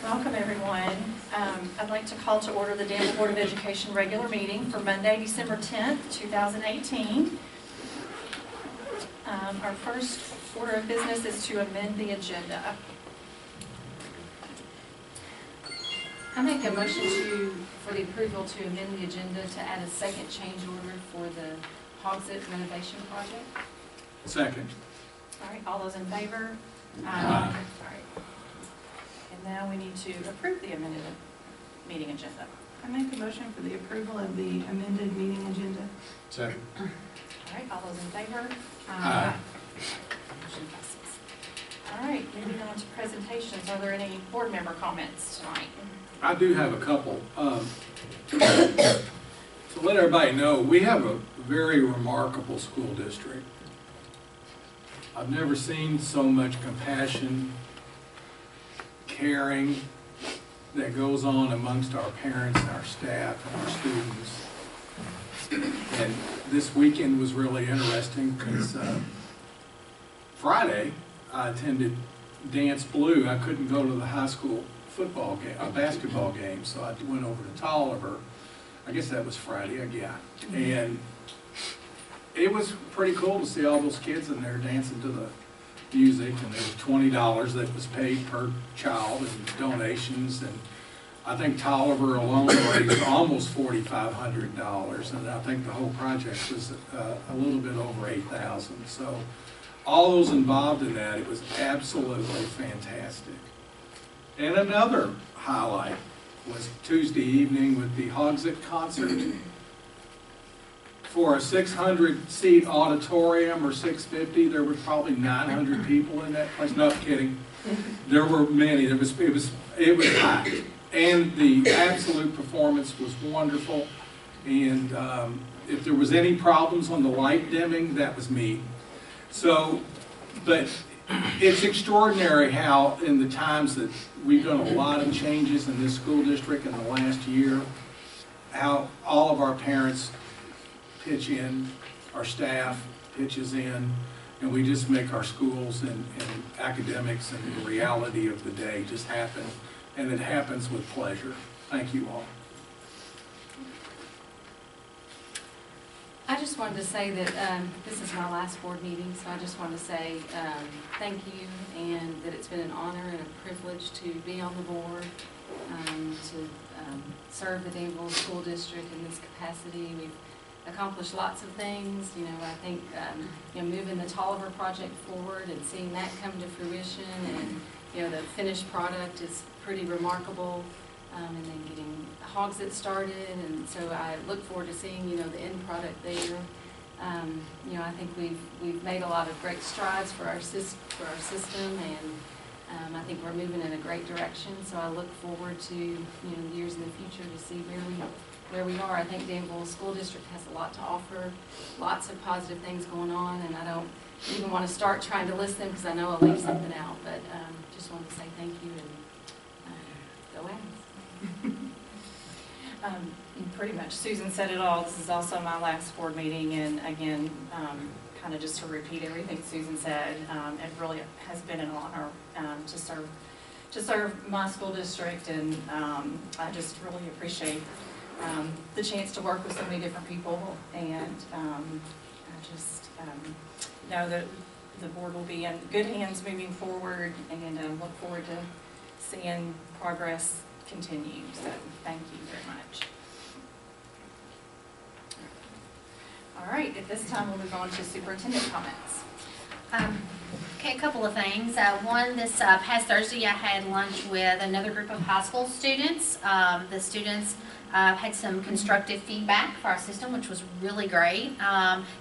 Welcome, everyone. I'd like to call to order the Danville Board of Education regular meeting for Monday, December 10th, 2018. Our first order of business is to amend the agenda. I make a motion for the approval to amend the agenda to add a second change order for the Hogsett renovation project. Second. All right, all those in favor? Aye. All right. And now we need to approve the amended meeting agenda. I make a motion for the approval of the amended meeting agenda. Second. All right, all those in favor? Aye. Motion passes. All right, moving on to presentations. Are there any board member comments tonight? I do have a couple. To let everybody know, we have a very remarkable school district. I've never seen so much compassion, caring that goes on amongst our parents and our staff and our students. And this weekend was really interesting because Friday I attended Dance Blue. I couldn't go to the high school football game, basketball game, so I went over to Tolliver. I guess that was Friday, and it was pretty cool to see all those kids in there dancing to the music, and there was $20 that was paid per child and donations, and I think Tolliver alone raised almost $4,500, and I think the whole project was a little bit over $8,000. So all those involved in that, it was absolutely fantastic. And another highlight was Tuesday evening with the Hogsett concert. For a 600-seat auditorium, or 650, there were probably 900 people in that place. No, I'm kidding. There were many. It was packed, and the absolute performance was wonderful. And if there was any problems on the light dimming, that was me. So, but it's extraordinary how, in the times that we've done a lot of changes in this school district in the last year, how all of our parents pitch in, our staff pitches in, and we just make our schools and academics and the reality of the day just happen, and it happens with pleasure. Thank you all. I just wanted to say that this is my last board meeting, so I just wanted to say thank you, and that it's been an honor and a privilege to be on the board, to serve the Danville School District in this capacity. We've accomplished lots of things. You know, I think moving the Tolliver project forward and seeing that come to fruition, and the finished product is pretty remarkable. And then getting Hogsett started, and so I look forward to seeing the end product there. I think we've made a lot of great strides for our system, and I think we're moving in a great direction. So I look forward to years in the future to see where we are. I think Danville School District has a lot to offer, lots of positive things going on, and I don't even want to start trying to list them because I know I'll leave something out. But just wanted to say thank you, and go Aggies. Pretty much, Susan said it all. This is also my last board meeting, and again, kind of just to repeat everything Susan said, it really has been an honor to serve my school district, and I just really appreciate the chance to work with so many different people, and I just know that the board will be in good hands moving forward, and look forward to seeing progress continue. So thank you very much. All right, at this time we'll move on to superintendent comments. Okay, a couple of things. One, this past Thursday I had lunch with another group of high school students. The students had some constructive feedback for our system, which was really great.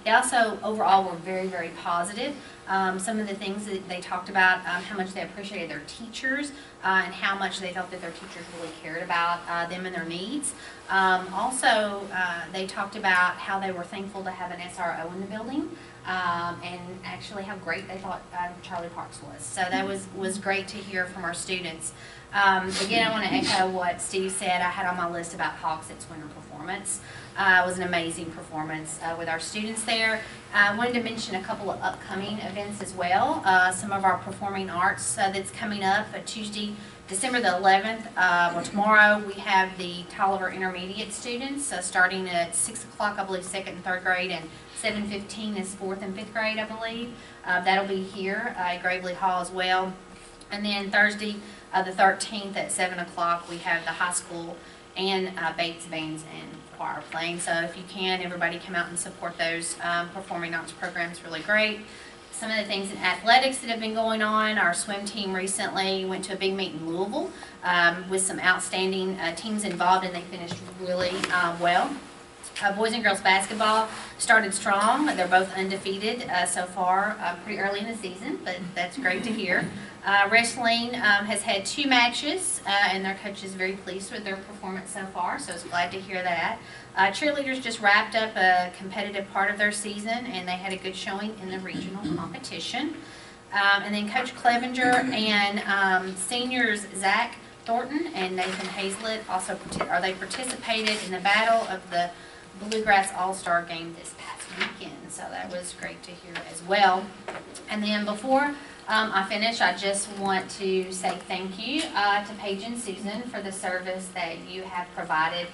They also overall were very, very positive. Some of the things that they talked about, how much they appreciated their teachers, and how much they felt that their teachers really cared about them and their needs. Also, they talked about how they were thankful to have an SRO in the building. and actually how great they thought Charlie Parks was. So that was great to hear from our students. Again, I want to echo what Steve said. I had on my list about Hawks' winter performance. It was an amazing performance with our students there. I wanted to mention a couple of upcoming events as well. Some of our performing arts that's coming up Tuesday, December the 11th. Well, tomorrow we have the Tolliver Intermediate students starting at 6 o'clock, I believe, 2nd and 3rd grade, and 7:15 is 4th and 5th grade, I believe. That'll be here at Gravely Hall as well. And then Thursday, the 13th at 7 o'clock, we have the high school and Bates bands and choir playing. So if you can, everybody come out and support those performing arts programs. Really great. Some of the things in athletics that have been going on, our swim team recently went to a big meet in Louisville with some outstanding teams involved, and they finished really well. Boys and girls basketball started strong. They're both undefeated so far, pretty early in the season, but that's great to hear. Wrestling has had 2 matches, and their coach is very pleased with their performance so far, so I was glad to hear that. Cheerleaders just wrapped up a competitive part of their season, and they had a good showing in the regional competition. And then Coach Clevenger and seniors Zach Thornton and Nathan Hazlett also participated in the battle of the Bluegrass All-Star game this past weekend, so that was great to hear as well. And then before I finish, I just want to say thank you to Paige and Susan for the service that you have provided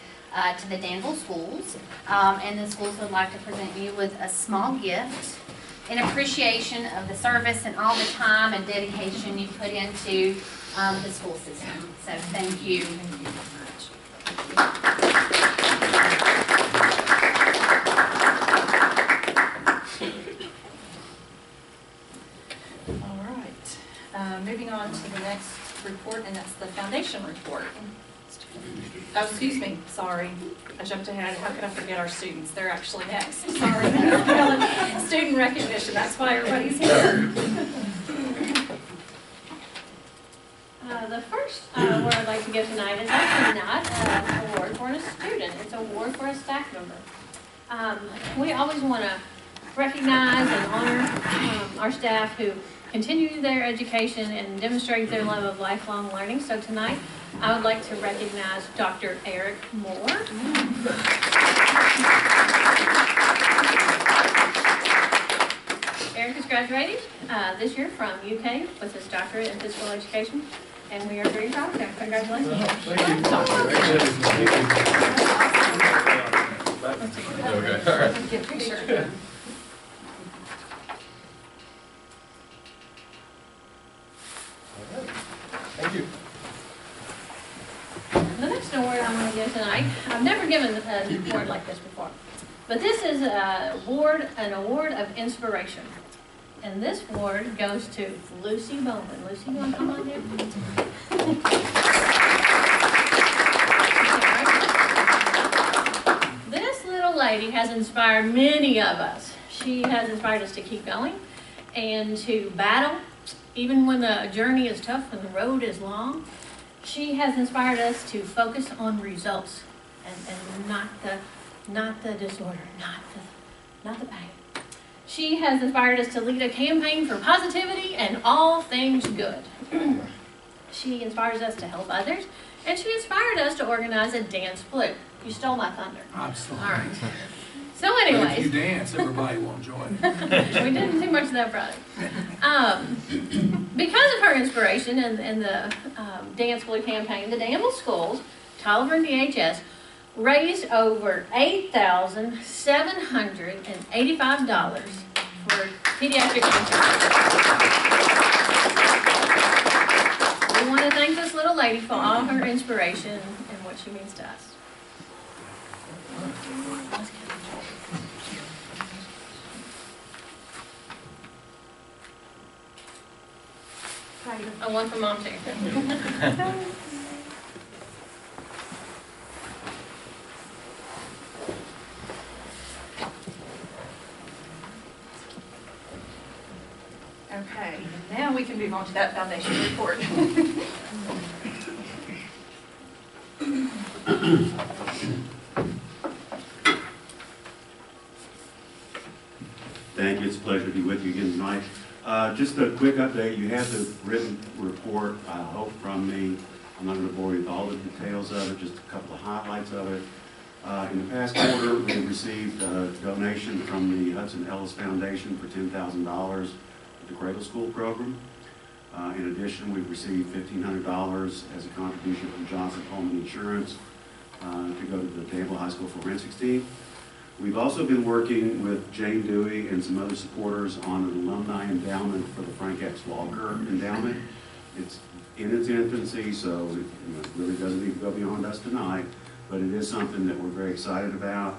to the Danville schools, and the schools would like to present you with a small gift in appreciation of the service and all the time and dedication you put into the school system. So thank you. Thank you very much. Moving on to the next report, and that's the foundation report. Oh, excuse me, sorry. I jumped ahead. How could I forget our students? They're actually next. Sorry. Student recognition, that's why everybody's here. The first award I'd like to give tonight is actually not an award for a student. It's an award for a staff member. We always want to recognize and honor our staff who continue their education and demonstrate their love of lifelong learning. So tonight, I would like to recognize Dr. Eric Moore. Eric is graduating this year from UK with his doctorate in physical education, and we are very proud of him. Congratulations. Thank you. Okay. All right. Get a picture. Thank you. The next award I'm going to give tonight, I've never given an award like this before, but this is an award of inspiration. And this award goes to Lucy Bowman. Lucy, you want to come on here? This little lady has inspired many of us. She has inspired us to keep going and to battle, even when the journey is tough and the road is long. She has inspired us to focus on results and not the disorder, not the pain. She has inspired us to lead a campaign for positivity and all things good. She inspires us to help others, and she inspired us to organize a dance flute. You stole my thunder. Absolutely. All right. So But anyways. if you dance, everybody won't join. We didn't do much of that Friday. Because of her inspiration and the Dance Flute campaign, the Danville schools, Tolliver and DHS, raised over $8,785 for pediatric cancer. We want to thank this little lady for all her inspiration and what she means to us. I want for Mom too. Okay, now we can move on to that foundation report. Thank you. It's a pleasure to be with you again tonight. Just a quick update. You have the written report, I hope, from me. I'm not going to bore you with all the details of it, just a couple of highlights of it. In the past quarter, we received a donation from the Hudson Ellis Foundation for $10,000 for the Cradle School program. In addition, we've received $1,500 as a contribution from Johnson Coleman Insurance to go to the Danville High School forensics team. We've also been working with Jane Dewey and some other supporters on an alumni endowment for the Frank X. Walker Endowment. It's in its infancy, so it really doesn't need to go beyond us tonight, but it is something that we're very excited about.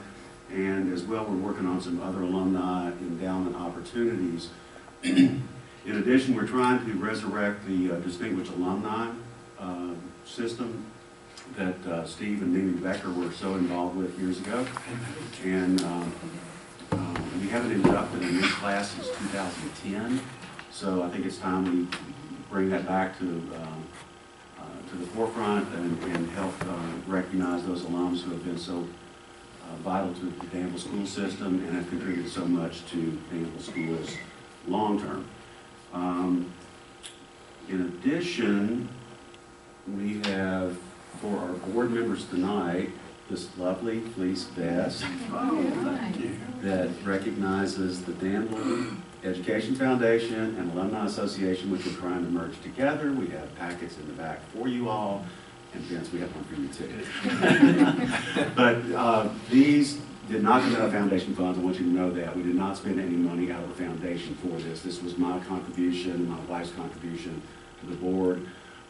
And as well, we're working on some other alumni endowment opportunities. In addition, we're trying to resurrect the Distinguished Alumni system that Steve and Mimi Becker were so involved with years ago. And we haven't inducted a new class since 2010, so I think it's time we bring that back to the forefront and help recognize those alums who have been so vital to the Danville school system and have contributed so much to Danville schools long term. In addition, we have, for our board members tonight, this lovely fleece vest that recognizes the Danville Education Foundation and Alumni Association, which we're trying to merge together. We have packets in the back for you all, and Vince, we have one for you too. But these did not come out of foundation funds. I want you to know that. We did not spend any money out of the foundation for this. This was my contribution, my wife's contribution to the board.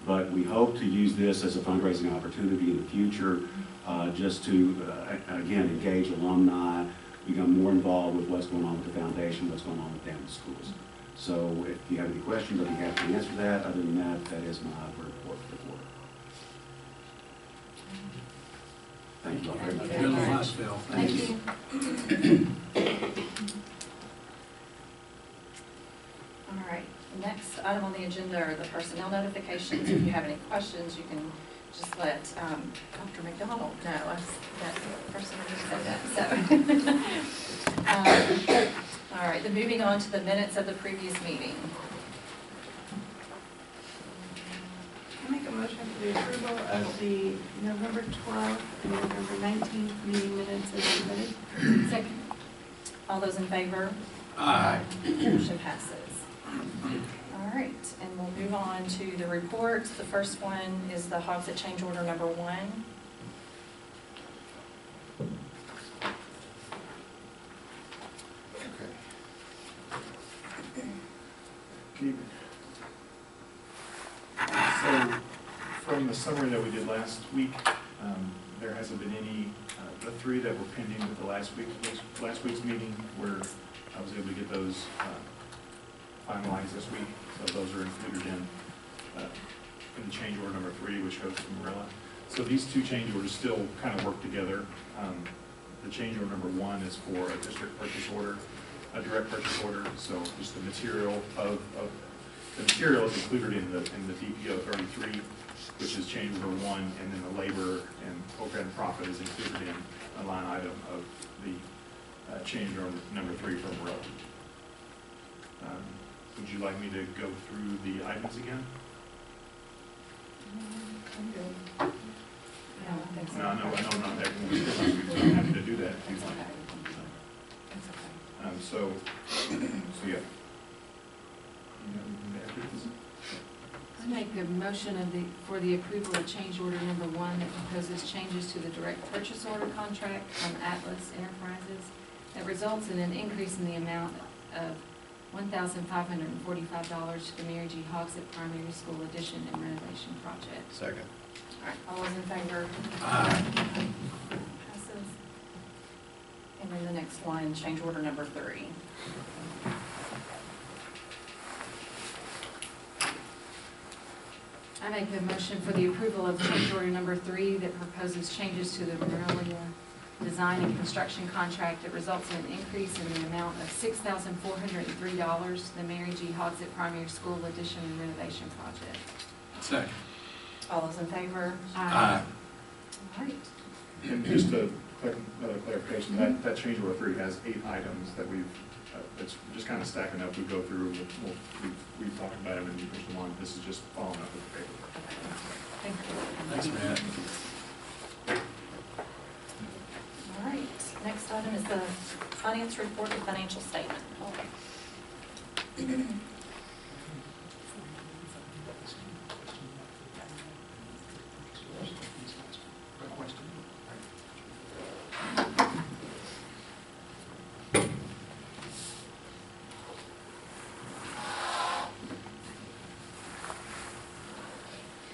But we hope to use this as a fundraising opportunity in the future, just to, again, engage alumni, become more involved with what's going on with the foundation, what's going on with Danville schools. So if you have any questions, I'll be happy to answer that. Other than that, that is my report for the board. Thank you all very much. Good advice, Phil. Thank you. All right, the next item on the agenda are the personnel notifications. If you have any questions, you can just let Dr. McDonald know. That person who said that. So, all right, then moving on to the minutes of the previous meeting. I make a motion for the approval of the November 12th and November 19th meeting minutes as submitted. Second. All those in favor? Aye. Motion passes. All right, and we'll move on to the reports. The first one is the Hogsett change order number 1. So, from the summary that we did last week, there hasn't been any, the 3 that were pending with the last week's meeting, where I was able to get those finalized this week. So those are included in the change order number 3, which goes to Marilla. So these 2 change orders still kind of work together. The change order number 1 is for a district purchase order, a direct purchase order. So just the material of the material is included in the DPO 33, which is change order 1, and then the labor and overhead and profit is included in a line item of the change order number 3 for Marilla. Would you like me to go through the items again? I'm good. No, I think so. No, not that. I'm happy to do that if you want. That's okay. So yeah. I make a motion for the approval of change order number 1 that proposes changes to the direct purchase order contract from Atlas Enterprises that results in an increase in the amount of $1,545 to the Mary G. Hogsett Primary School addition and renovation project. Second. All right, all those in favor? Aye. Passes. And then the next one, change order number 3. I make a motion for the approval of change order number 3 that proposes changes to the Marilla design and construction contract that results in an increase in the amount of $6,403 to the Mary G. Hogsett Primary School addition and renovation project. Second. All those in favor? Aye. All right. And just a clarification, that change order 3 has 8 items that we've it's just kind of stacking up. We go through, we've talked about them and we push them on. This is just following up with the paper. Thank you. Thanks, Matt. All right, next item is the finance report and financial statement.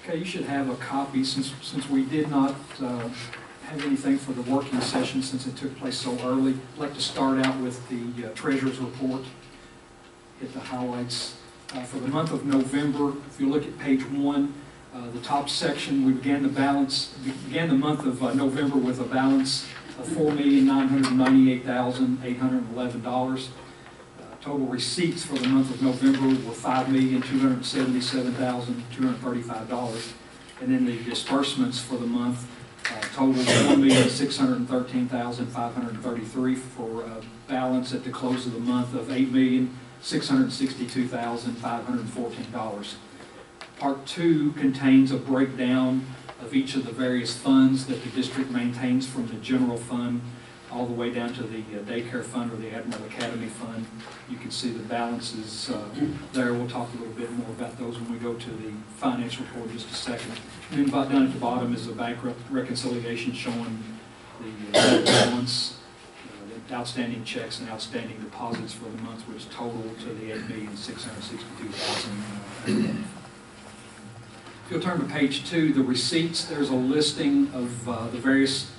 Okay, you should have a copy since we did not have anything for the working session since it took place so early. I'd like to start out with the treasurer's report, hit the highlights. For the month of November, if you look at page 1, the top section, we began the month of November with a balance of $4,998,811. Total receipts for the month of November were $5,277,235. And then the disbursements for the month totaled $1,613,533 for a balance at the close of the month of $8,662,514. Part 2 contains a breakdown of each of the various funds that the district maintains, from the general fund all the way down to the daycare fund or the Admiral Academy fund. You can see the balances there. We'll talk a little bit more about those when we go to the finance report in just a second. And then down at the bottom is a bank reconciliation showing the balance, the outstanding checks and outstanding deposits for the month, which total to the $8,662,000. If you'll turn to page 2, the receipts, there's a listing of the various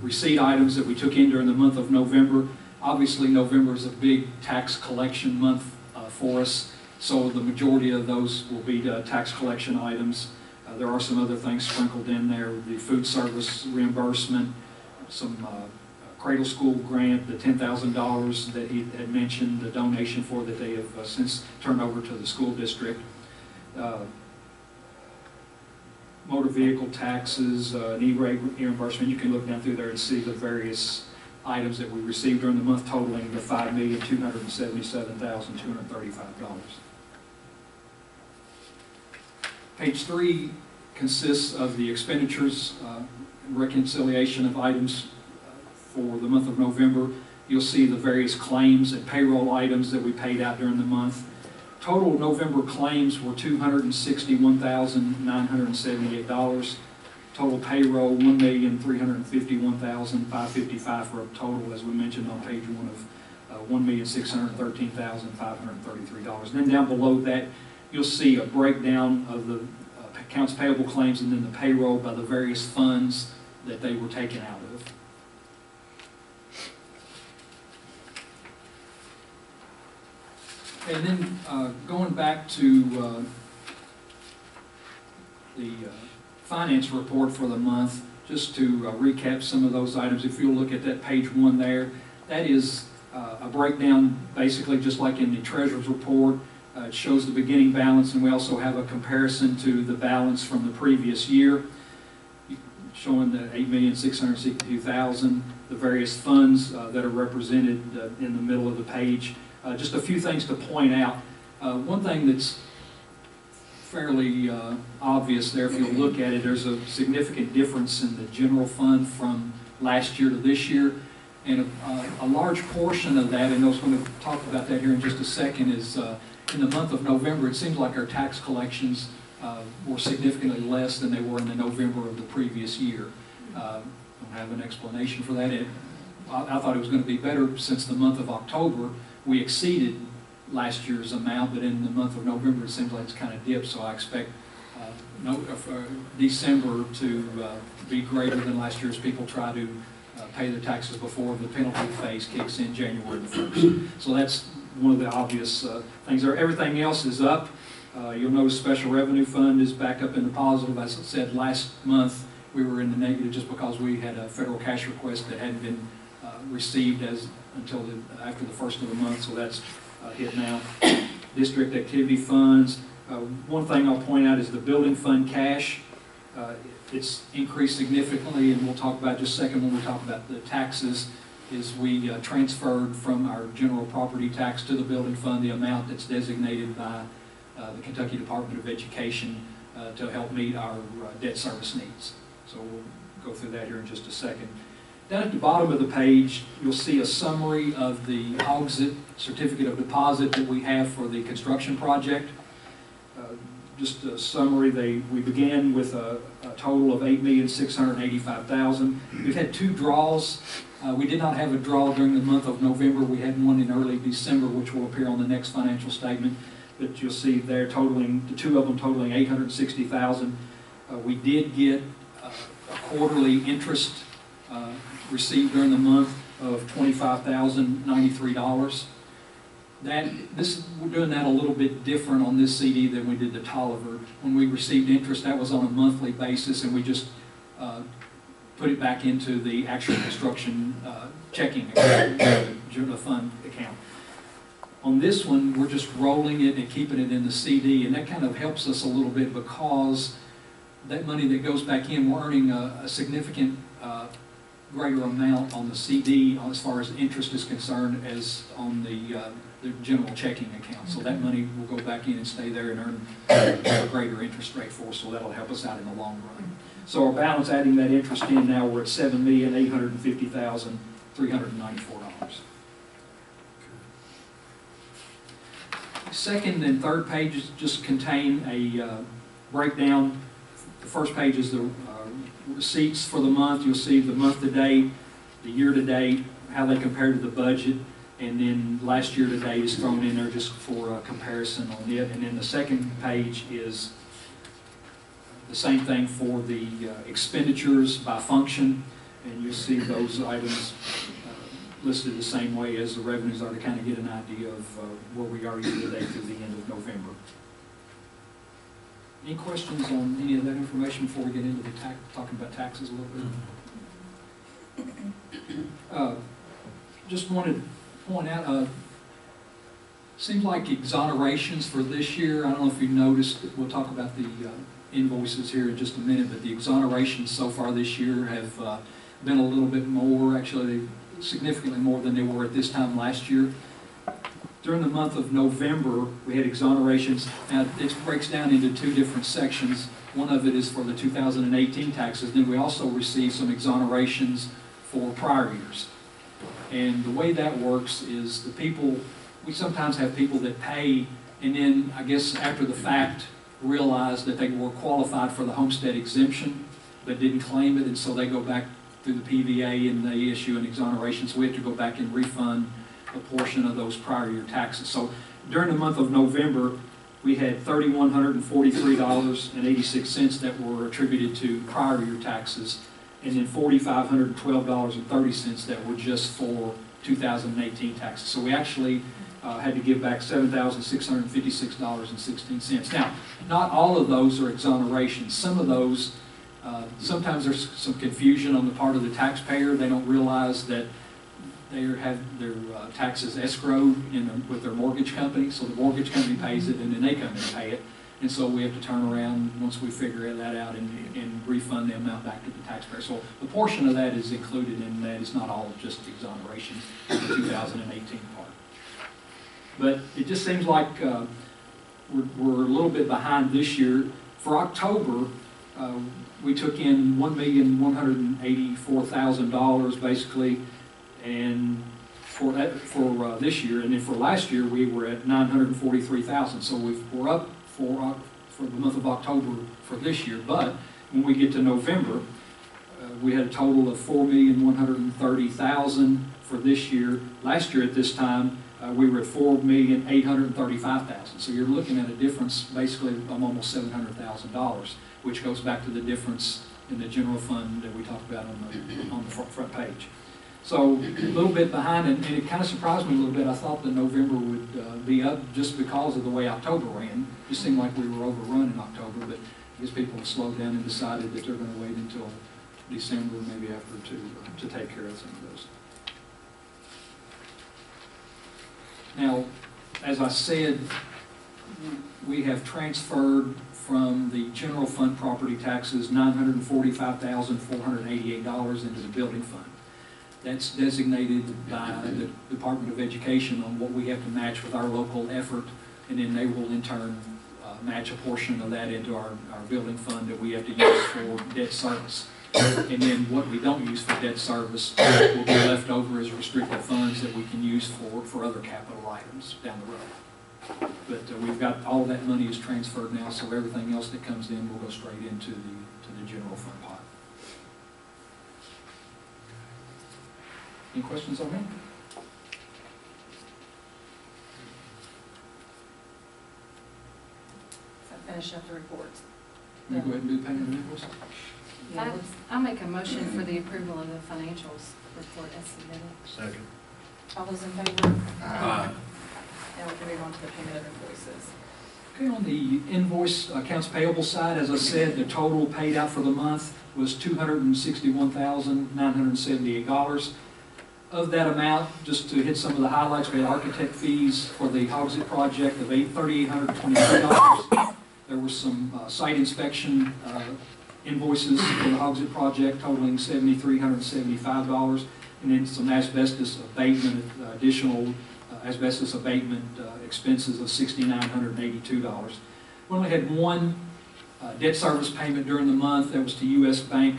receipt items that we took in during the month of November. Obviously, November is a big tax collection month for us, so the majority of those will be tax collection items. There are some other things sprinkled in there: the food service reimbursement, some Cradle School grant, the $10,000 that he had mentioned, the donation for that they have since turned over to the school district. Motor vehicle taxes, an E-rate reimbursement. You can look down through there and see the various items that we received during the month, totaling the $5,277,235. Page 3 consists of the expenditures, reconciliation of items for the month of November. You'll see the various claims and payroll items that we paid out during the month. Total November claims were $261,978. Total payroll, $1,351,555 for a total, as we mentioned on page 1, of $1,613,533. And then down below that, you'll see a breakdown of the accounts payable claims and then the payroll by the various funds that they were taken out of. And then going back to the finance report for the month, just to recap some of those items. If you'll look at that page 1 there, that is a breakdown basically just like in the treasurer's report. It shows the beginning balance, and we also have a comparison to the balance from the previous year, showing the $8,662,000, the various funds that are represented in the middle of the page. Just a few things to point out. One thing that's fairly obvious there, if you look at it, there's a significant difference in the general fund from last year to this year. And a large portion of that, and I was going to talk about that here in just a second, is in the month of November, it seems like our tax collections were significantly less than they were in the November of the previous year. I don't have an explanation for that. I thought it was going to be better since the month of October. We exceeded last year's amount, but in the month of November it seems like it's kind of dipped, so I expect December to be greater than last year as people try to pay their taxes before the penalty phase kicks in January the 1st. So that's one of the obvious things there. Everything else is up. You'll notice special revenue fund is back up in the positive. As I said, last month we were in the negative just because we had a federal cash request that hadn't been received until after the first of the month, so that's hit now. District activity funds. One thing I'll point out is the building fund cash. It's increased significantly, and we'll talk about just a second when we talk about the taxes. is we transferred from our general property tax to the building fund the amount that's designated by the Kentucky Department of Education to help meet our debt service needs. So we'll go through that here in just a second. Down at the bottom of the page, you'll see a summary of the Auxit certificate of deposit that we have for the construction project. Just a summary, we began with a total of $8,685,000. We've had 2 draws. We did not have a draw during the month of November. We had one in early December, which will appear on the next financial statement. But you'll see there totaling, the 2 of them totaling $860,000. We did get a quarterly interest received during the month of $25,093. We're doing that a little bit different on this CD than we did the Tolliver. When we received interest, that was on a monthly basis, and we just put it back into the actual construction checking account, the fund account. On this one, we're just rolling it and keeping it in the CD, and that kind of helps us a little bit because that money that goes back in, we're earning a significant greater amount on the CD as far as interest is concerned as on the general checking account. So that money will go back in and stay there and earn a greater interest rate for us, so that'll help us out in the long run. So our balance, adding that interest in now, we're at $7,850,394. Second and third pages just contain a breakdown. The first page is the receipts for the month. You'll see the month to date, the year to date, how they compare to the budget, and then last year to date is thrown in there just for a comparison on it. And then the second page is the same thing for the expenditures by function, and you'll see those items listed the same way as the revenues are to kind of get an idea of where we are year to date through the end of November. Any questions on any of that information before we get into the talking about taxes a little bit? Just wanted to point out, seems like exonerations for this year, I don't know if you noticed, we'll talk about the invoices here in just a minute, but the exonerations so far this year have been a little bit more, actually significantly more than they were at this time last year. During the month of November, we had exonerations. Now, it breaks down into 2 different sections. One of it is for the 2018 taxes. Then we also received some exonerations for prior years. And the way that works is we sometimes have people that pay, and then I guess after the fact realize that they were qualified for the homestead exemption, but didn't claim it, and so they go back through the PVA and they issue an exoneration. So we have to go back and refund a portion of those prior year taxes. So during the month of November, we had $3,143.86 that were attributed to prior year taxes, and then $4,512.30 that were just for 2018 taxes. So we actually had to give back $7,656.16. Now, not all of those are exonerations. Some of those, sometimes there's some confusion on the part of the taxpayer. They don't realize that they have their taxes escrowed with their mortgage company, so the mortgage company pays it and then they come in and pay it. And so we have to turn around once we figure that out and refund the amount back to the taxpayer. So a portion of that is included in that. It's not all just exoneration in the 2018 part. But it just seems like we're a little bit behind this year. For October, we took in $1,184,000 basically, and for this year, and then for last year we were at $943,000. So we're up for the month of October for this year. But when we get to November, we had a total of $4,130,000 for this year. Last year at this time, we were at $4,835,000. So you're looking at a difference basically of almost $700,000, which goes back to the difference in the general fund that we talked about on the front page. So a little bit behind, and it kind of surprised me a little bit. I thought that November would be up just because of the way October ran. It just seemed like we were overrun in October, but I guess people have slowed down and decided that they're going to wait until December, maybe after, to take care of some of those. Now, as I said, we have transferred from the general fund property taxes $945,488 into the building fund. That's designated by the Department of Education on what we have to match with our local effort, and then they will in turn match a portion of that into our building fund that we have to use for debt service. And then what we don't use for debt service will be left over as restricted funds that we can use for other capital items down the road. But we've got, all that money is transferred now, so everything else that comes in will go straight into the general fund pot. Any questions on that? So finish up the reports. Can we go ahead and do payment of invoices? Yeah, let's- I'll make a motion for the approval of the financials report as submitted. Second. All those in favor? Aye. Now we can move on to the payment of invoices. Okay, on the invoice accounts payable side, as I said, the total paid out for the month was $261,978. Of that amount, just to hit some of the highlights, we had architect fees for the Hogsett project of $3,822. There was some site inspection invoices for the Hogsett project totaling $7,375, and then some asbestos abatement, additional asbestos abatement expenses of $6,982. We only had one debt service payment during the month. That was to U.S. Bank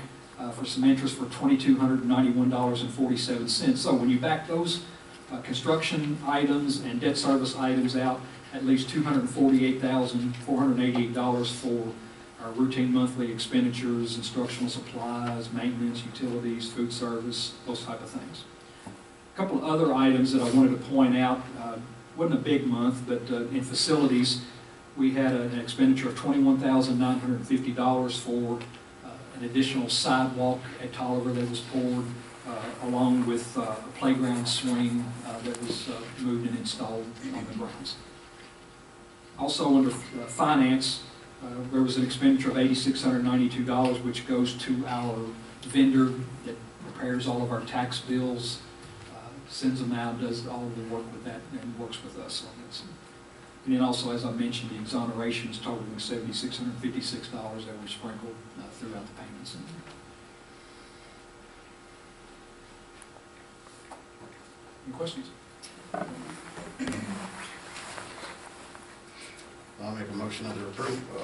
for some interest for $2,291.47. So when you back those construction items and debt service items out, at least $248,488 for our routine monthly expenditures, instructional supplies, maintenance, utilities, food service, those type of things. A couple of other items that I wanted to point out. Wasn't a big month, but in facilities, we had an expenditure of $21,950 for an additional sidewalk at Tolliver that was poured, along with a playground swing that was moved and installed on the grounds. Also under finance, there was an expenditure of $8,692, which goes to our vendor that prepares all of our tax bills, sends them out, does all of the work with that, and works with us on this. And then also, as I mentioned, the exonerations totaling $7,656 that were sprinkled throughout the payments. Any questions? I'll make a motion under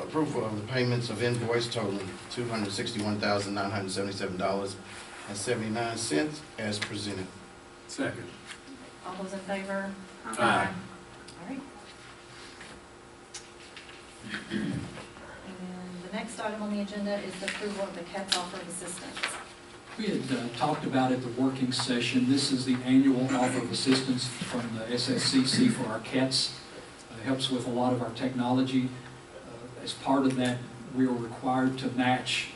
approval of the payments of invoice totaling $261,977.79 as presented. Second. All those in favor? Aye. All right. And the next item on the agenda is the approval of the CATS offer of assistance. We had talked about at the working session, this is the annual offer of assistance from the SSCC for our CATS. It helps with a lot of our technology. As part of that, we are required to match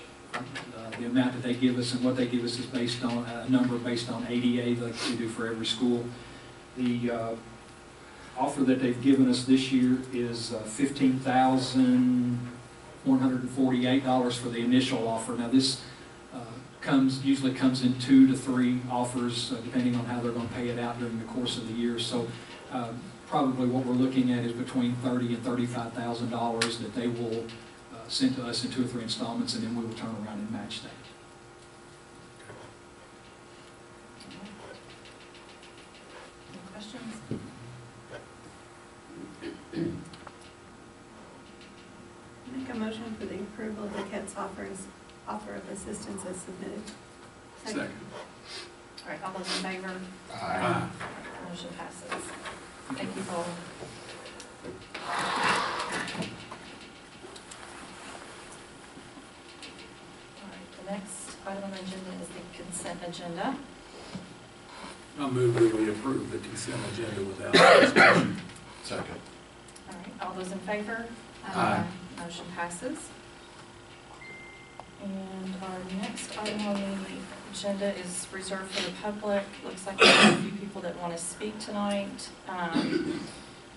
the amount that they give us, and what they give us is based on a number based on ADA like we do for every school. The offer that they've given us this year is $15,148 for the initial offer. Now this usually comes in 2 to 3 offers, depending on how they're going to pay it out during the course of the year. So probably what we're looking at is between $30,000 and $35,000 that they will send to us in 2 or 3 installments, and then we will turn around and match that. Any questions? Make a motion for the approval of the CATS offer of assistance as submitted. Second. All right, all those in favor? Aye. Motion passes. Thank you, Paul. All right, the next item on the agenda is the consent agenda. I'll move that we approve the consent agenda without discussion. Second. All right, all those in favor? Aye. Motion passes. And our next item on the agenda is reserved for the public. Looks like we have a few people that want to speak tonight.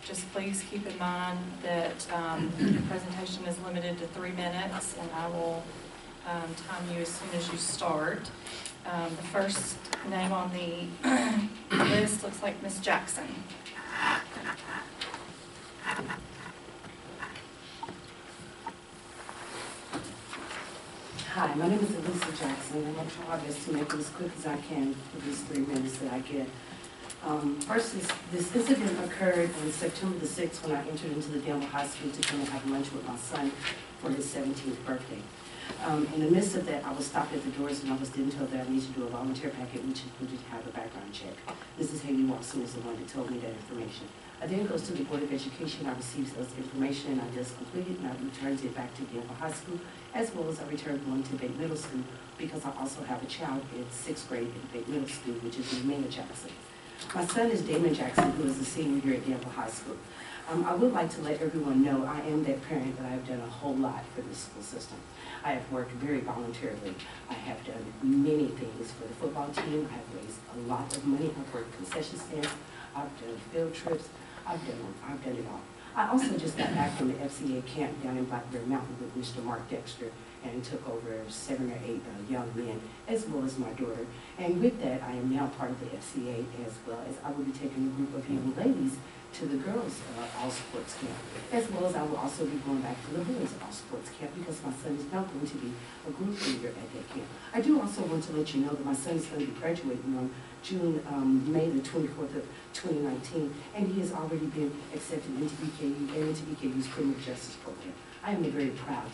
Just please keep in mind that the presentation is limited to 3 minutes, and I will time you as soon as you start. The first name on the list looks like Ms. Jackson. Hi, my name is Elisa Jackson, and I'll try my best to make it as quick as I can for these 3 minutes that I get. First, this incident occurred on September the 6th when I entered into the Danville High School to come and have lunch with my son for his 17th birthday. In the midst of that, I was stopped at the doors and I was then told that I need to do a volunteer packet, which included to have a background check. Mrs. Haley Watson is the one that told me that information. I then goes to the Board of Education, I received those information, and I just completed, and I returned it back to Danville High School, as well as I returned one to Bate Middle School, because I also have a child in 6th grade at Bate Middle School, which is Amanda Jackson. My son is Damon Jackson, who is a senior here at Danville High School. I would like to let everyone know I am that parent that I have done a whole lot for the school system. I have worked very voluntarily. I have done many things for the football team. I have raised a lot of money. I've worked concession stands. I've done field trips. I've done it all. I also just got back from the FCA camp down in Black Bear Mountain with Mr. Mark Dexter and took over 7 or 8 young men, as well as my daughter. And with that, I am now part of the FCA, as well as I will be taking a group of young ladies to the girls' all-sports camp, as well as I will also be going back to the boys' all-sports camp because my son is now going to be a group leader at that camp. I do also want to let you know that my son is going to be graduating on May the 24th of 2019, and he has already been accepted into BKU and into BKU's criminal justice program. I am a very proud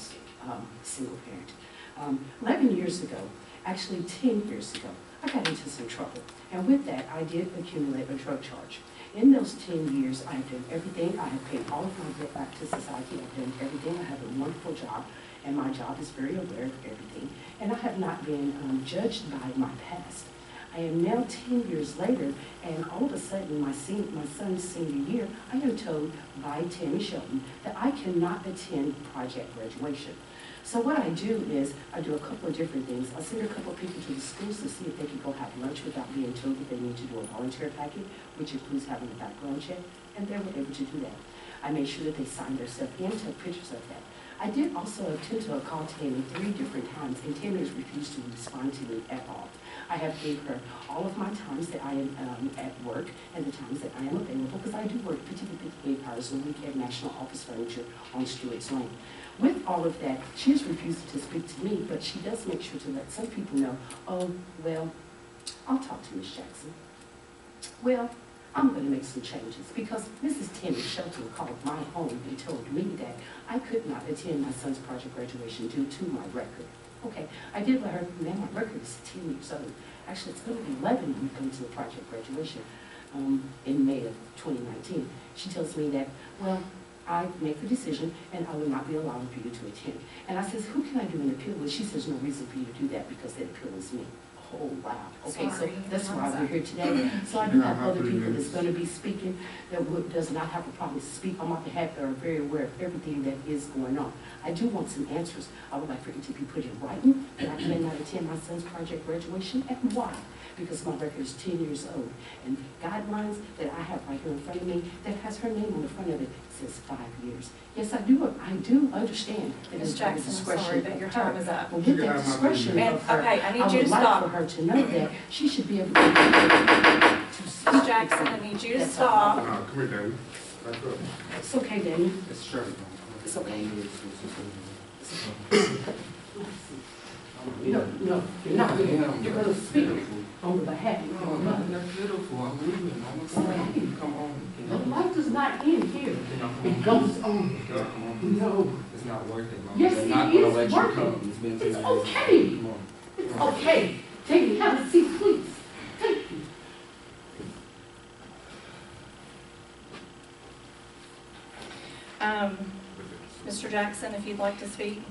single parent. 11 years ago, actually 10 years ago, I got into some trouble, and with that, I did accumulate a drug charge. In those 10 years, I have done everything. I have paid all of my debt back to society. I've done everything. I have a wonderful job, and my job is very aware of everything. And I have not been judged by my past. I am now 10 years later, and all of a sudden, my son's senior year, I am told by Tammy Shelton that I cannot attend project graduation. So what I do is, I do a couple of different things. I send a couple of people to the schools to see if they can go have lunch without being told that they need to do a volunteer packet, which includes having a background check, and they were able to do that. I made sure that they signed their stuff in, took pictures of that. I did also attend to a call to Tammy 3 different times, and Tammy has refused to respond to me at all. I have gave her all of my times that I am at work and the times that I am available, because I do work 50 to 58 hours a week at National Office Furniture on Stewart's Lane. With all of that, she has refused to speak to me, but she does make sure to let some people know, oh, well, I'll talk to Ms. Jackson. Well, I'm going to make some changes, because Mrs. Tammy Shelton called my home and told me that I could not attend my son's project graduation due to my record. Okay, I did let her know my record is 10 years old. Actually, it's going to be 11 when we come to the project graduation in May of 2019. She tells me that, well, I make the decision and I will not be allowed for you to attend. And I says, who can I do an appeal with? She says, no reason for you to do that because that appeal is me. Oh, wow. Okay, so that's why we're here today. So I do have other people that's going to be speaking that does not have a problem to speak on my behalf that are very aware of everything that is going on. I do want some answers. I would like for it to be put in writing that I cannot attend my son's project graduation, and why? Because my record is 10 years old. And guidelines that I have right here in front of me that has her name on the front of it says 5 years. Yes, I do understand that Ms. it's Jackson, I'm sorry, but your time is up. But with that discretion of her, Okay, I need you to would like stop. for her to know that she should be able to Ms. Jackson, I need you to stop. Come here, Danny. Back up. It's okay, Danny. It's Shirley. It's okay. No, you're not. You're going to speak on the behalf of your mother. Okay. But life does not end here. It goes on. No. It's not working. Yes, They're it not gonna is let you working. come. It's been 2 It's years. okay. Come on. It's okay. Take it. Have a seat, please. Thank you. Mr. Jackson, if you'd like to speak.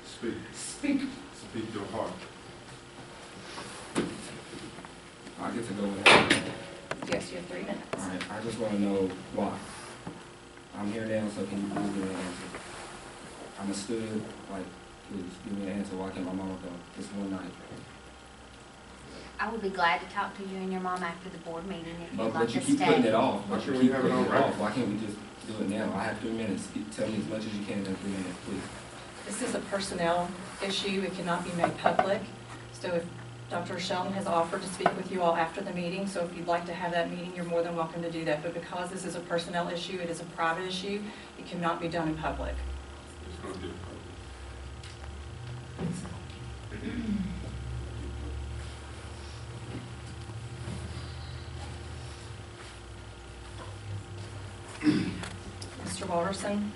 Speak. Speak. Speak your heart. I get to go with that. Yes, you have 3 minutes. All right, I just want to know why. I'm here now, so can you please give me an answer? I'm a student, like, please give me an answer. Why can't my mama come this one night? I would be glad to talk to you and your mom after the board meeting if you'd like But to you keep putting stay. it off. Why But you can't we keep have it putting on it record? off. Why can't we just do it now? I have 3 minutes. Tell me as much as you can in 3 minutes, please. This is a personnel issue. It cannot be made public. So if Dr. Shelton has offered to speak with you all after the meeting, so if you'd like to have that meeting, you're more than welcome to do that. But because this is a personnel issue, it is a private issue, it cannot be done in public. It's going to get Mr. Watterson?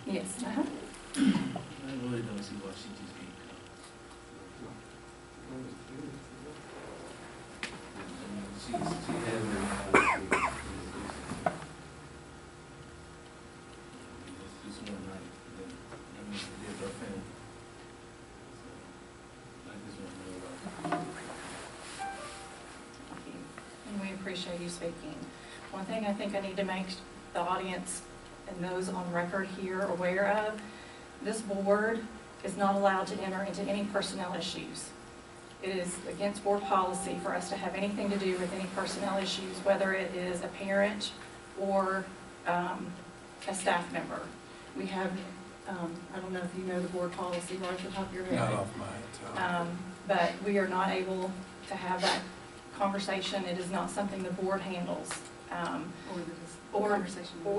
Yes. Uh-huh. I really don't see why she just can't come. She has just one night, that means it is her family. So, I just want to know about And we appreciate you speaking. One thing I think I need to make the audience and those on record here aware of, this board is not allowed to enter into any personnel issues. It is against board policy for us to have anything to do with any personnel issues, whether it is a parent or a staff member. We have, I don't know if you know the board policy right off the top of your head. Not off my top. But we are not able to have that conversation. It is not something the board handles. Or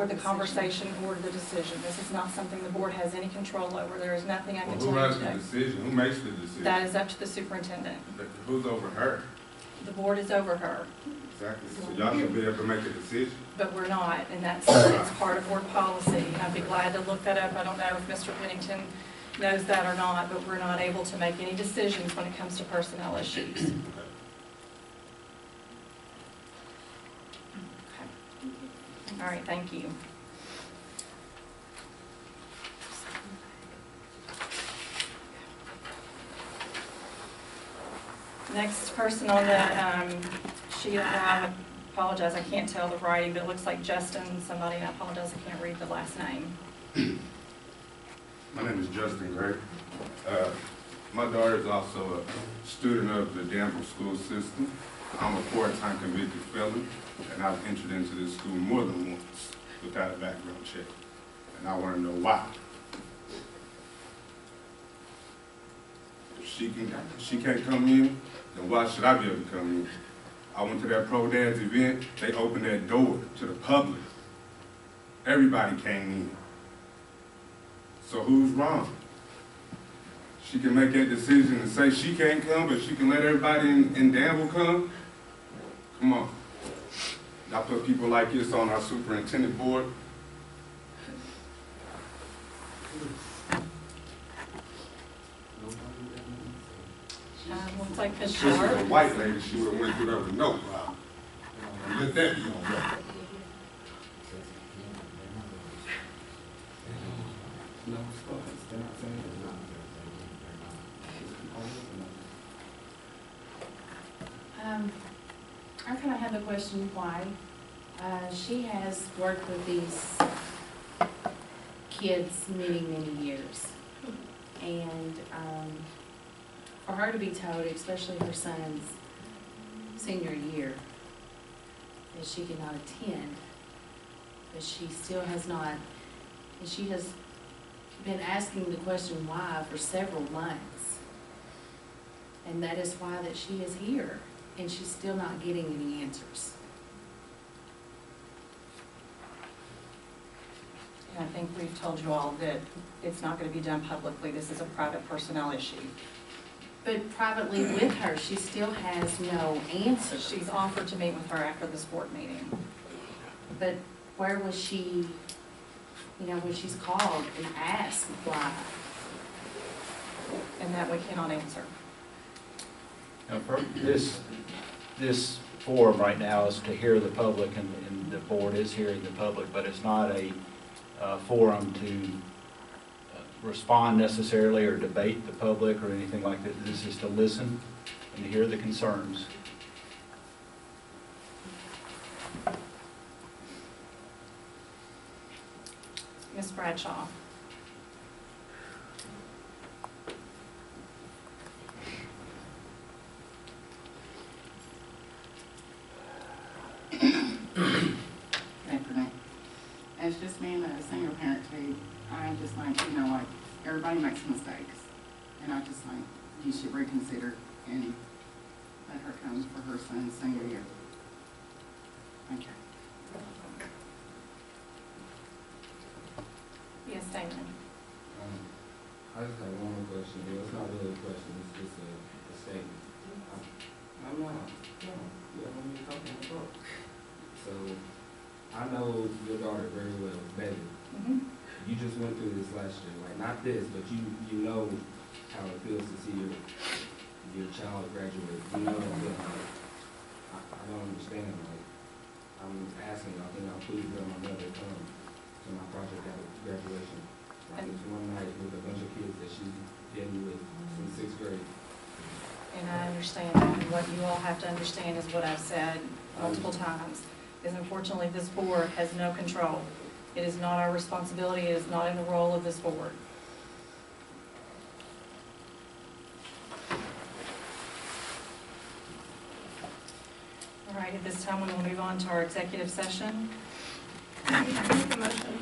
the conversation or the decision. This is not something the board has any control over. There is nothing I can tell you Who has today. the decision? Who makes the decision? That is up to the superintendent. But who's over her? The board is over her, Exactly. So y'all should be able to make a decision. but we're not, and it's part of board policy. I'd be glad to look that up. I don't know if Mr. Pennington knows that or not, but we're not able to make any decisions when it comes to personnel issues. All right, thank you. Next person on the sheet, I apologize, I can't tell the writing, but it looks like Justin somebody, and I apologize, I can't read the last name. My name is Justin Gray. My daughter is also a student of the Danville school system. I'm a 4-time convicted felon, and I've entered into this school more than once without a background check. And I want to know why. If she can't come in, then why should I be able to come in? I went to that Pro Dads event. They opened that door to the public. Everybody came in. So who's wrong? She can make that decision and say she can't come, but she can let everybody in Danville come? Come on. I put people like this on our superintendent board. Looks like Ms. If she was a Sharp. white lady, she would have went through that with no problem. And let that be on record. I kind of have a question why. She has worked with these kids many, many years. And for her to be told, especially her son's senior year, that she cannot attend, but she still has not, and she has been asking the question why for several months. And that is why that she is here, and she's still not getting any answers. And I think we've told you all that it's not going to be done publicly. This is a private personnel issue. But privately with her, she still has no answer. She's offered to meet with her after this board meeting. But where was she, when she's called and asked why? And that we cannot answer. Now, this forum right now is to hear the public, and the board is hearing the public, but it's not a forum to respond necessarily or debate the public or anything like that. This is to listen and to hear the concerns. Ms. Bradshaw. Good afternoon. As just being a single parent too, I just think, you know, like, everybody makes mistakes. And I just think you should reconsider and let her come for her son's senior year. Thank you. Yes, Damon. I just have one more question. Well, it's not really a question, it's just a statement. I'm not, no, you don't want me to talk on the phone. So, I know your daughter very well, baby. You just went through this last year, like, not this, but you know how it feels to see your child graduate. You know what I'm feeling like. I don't understand, like, I'm asking y'all, can y'all please let my mother come to my project graduation? Like, it's one night with a bunch of kids that she's dealing with since 6th grade. And I understand that, and what you all have to understand is what I've said multiple times, is unfortunately this board has no control. It is not our responsibility, it is not in the role of this board. All right, at this time, we will move on to our executive session. I make a motion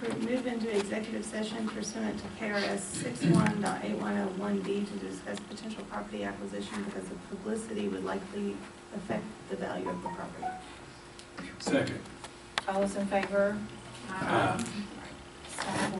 to move into executive session pursuant to KRS 61.8101B to discuss potential property acquisition because the publicity would likely affect the value of the property. Second. All those in favor? Aye.